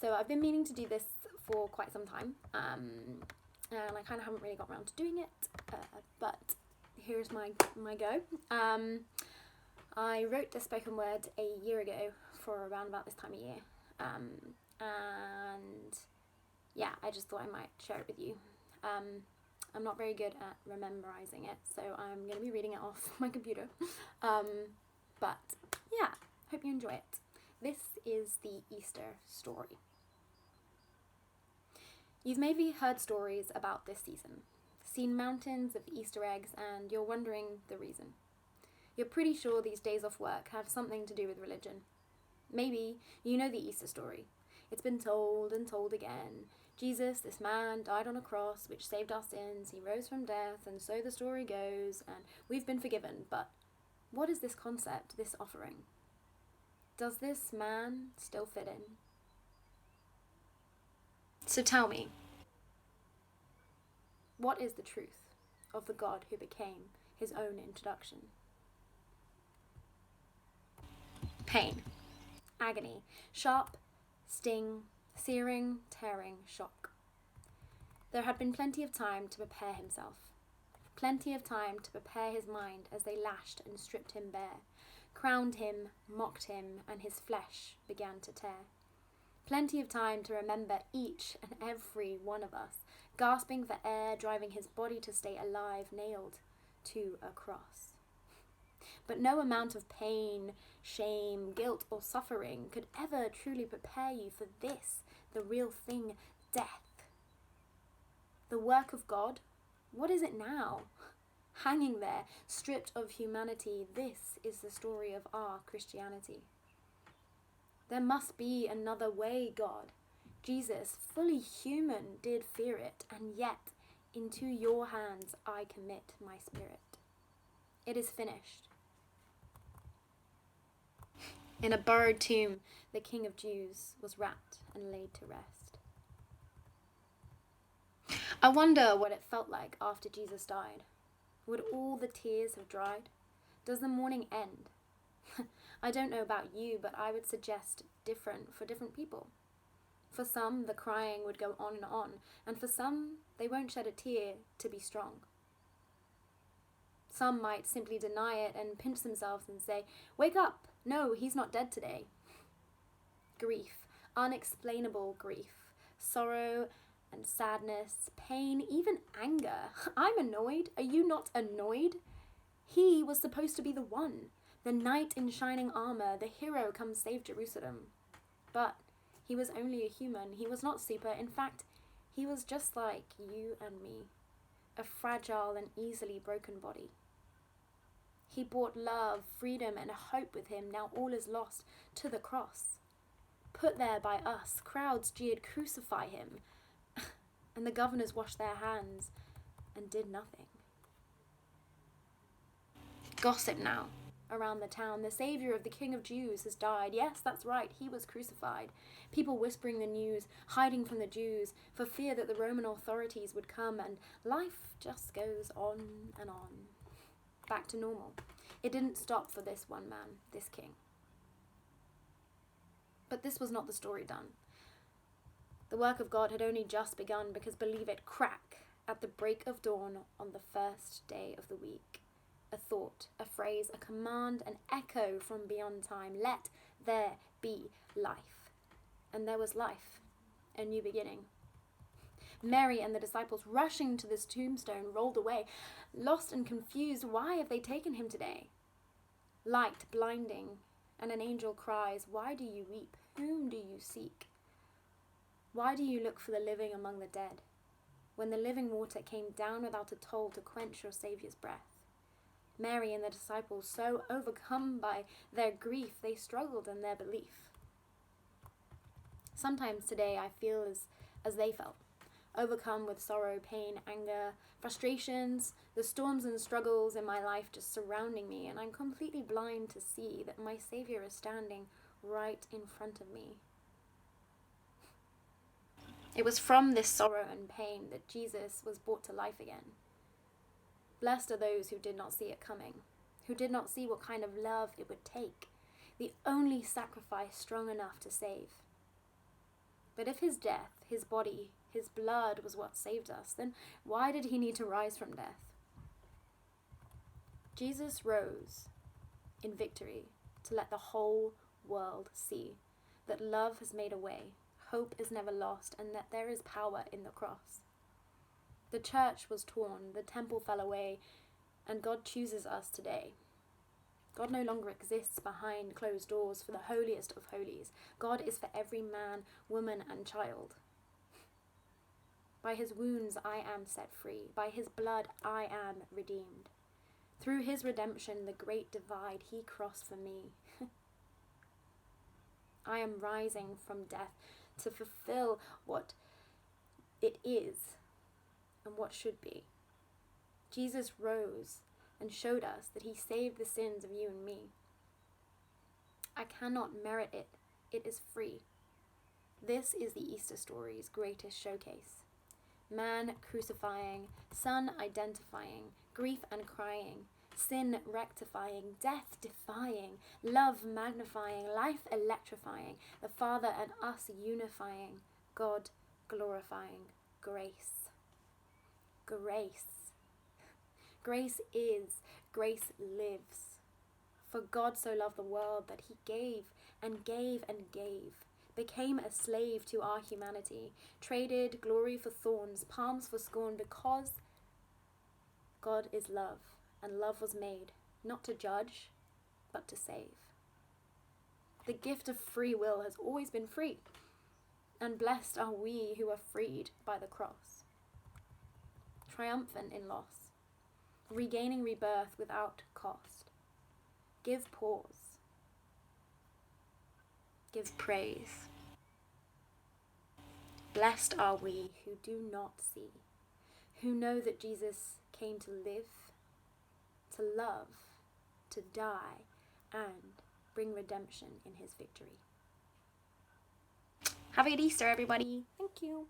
So I've been meaning to do this for quite some time, and I kind of haven't really got around to doing it, but here's my go. I wrote the spoken word a year ago for around about this time of year, and yeah, I just thought I might share it with you. I'm not very good at memorizing it, so I'm going to be reading it off my computer, but yeah, hope you enjoy it. This is the Easter story. You've maybe heard stories about this season, seen mountains of Easter eggs, and you're wondering the reason. You're pretty sure these days off work have something to do with religion. Maybe you know the Easter story. It's been told and told again. Jesus, this man, died on a cross which saved our sins. He rose from death, and so the story goes, and we've been forgiven. But what is this concept, this offering? Does this man still fit in? So tell me, what is the truth of the God who became his own introduction? Pain, agony, sharp, sting, searing, tearing, shock. There had been plenty of time to prepare himself, plenty of time to prepare his mind as they lashed and stripped him bare, crowned him, mocked him, and his flesh began to tear. Plenty of time to remember each and every one of us, gasping for air, driving his body to stay alive, nailed to a cross. But no amount of pain, shame, guilt, or suffering could ever truly prepare you for this, the real thing, death. The work of God, what is it now? Hanging there, stripped of humanity, this is the story of our Christianity. There must be another way, God. Jesus, fully human, did fear it, and yet into your hands I commit my spirit. It is finished. In a borrowed tomb, the King of Jews was wrapped and laid to rest. I wonder what it felt like after Jesus died. Would all the tears have dried? Does the mourning end? I don't know about you, but I would suggest different for different people. For some, the crying would go on, and for some, they won't shed a tear to be strong. Some might simply deny it and pinch themselves and say, "Wake up! No, he's not dead today." Grief, unexplainable grief, sorrow and sadness, pain, even anger. I'm annoyed. Are you not annoyed? He was supposed to be the one. The knight in shining armor, the hero come save Jerusalem. But he was only a human. He was not super. In fact, he was just like you and me, a fragile and easily broken body. He brought love, freedom, and hope with him. Now all is lost to the cross. Put there by us, crowds jeered, "Crucify him." And the governors washed their hands and did nothing. Gossip now around the town. The savior of the King of Jews has died. Yes, that's right, he was crucified. People whispering the news, hiding from the Jews, for fear that the Roman authorities would come, and life just goes on and on. Back to normal. It didn't stop for this one man, this king. But this was not the story done. The work of God had only just begun, because believe it, crack at the break of dawn on the first day of the week. A thought, a phrase, a command, an echo from beyond time. Let there be life. And there was life, a new beginning. Mary and the disciples, rushing to this tombstone, rolled away, lost and confused. Why have they taken him today? Light blinding, and an angel cries, "Why do you weep? Whom do you seek? Why do you look for the living among the dead, when the living water came down without a toll to quench your Saviour's breath?" Mary and the disciples, so overcome by their grief, they struggled in their belief. Sometimes today I feel as they felt, overcome with sorrow, pain, anger, frustrations, the storms and struggles in my life just surrounding me, and I'm completely blind to see that my Saviour is standing right in front of me. It was from this sorrow and pain that Jesus was brought to life again. Blessed are those who did not see it coming, who did not see what kind of love it would take, the only sacrifice strong enough to save. But if his death, his body, his blood was what saved us, then why did he need to rise from death? Jesus rose in victory to let the whole world see that love has made a way, hope is never lost, and that there is power in the cross. The church was torn, the temple fell away, and God chooses us today. God no longer exists behind closed doors for the holiest of holies. God is for every man, woman, and child. By his wounds I am set free. By his blood I am redeemed. Through his redemption, the great divide he crossed for me. I am rising from death to fulfill what it is and what should be. Jesus rose and showed us that he saved the sins of you and me. I cannot merit it. It is free. This is the Easter story's greatest showcase. Man crucifying, Son identifying, grief and crying, sin rectifying, death defying, love magnifying, life electrifying, the Father and us unifying, God glorifying, grace. Grace. Grace is, grace lives. For God so loved the world that he gave and gave and gave, became a slave to our humanity, traded glory for thorns, palms for scorn, because God is love, and love was made, not to judge, but to save. The gift of free will has always been free, and blessed are we who are freed by the cross. Triumphant in loss, regaining rebirth without cost. Give pause. Give praise. Blessed are we who do not see, who know that Jesus came to live, to love, to die, and bring redemption in his victory. Have a good Easter, everybody. Thank you.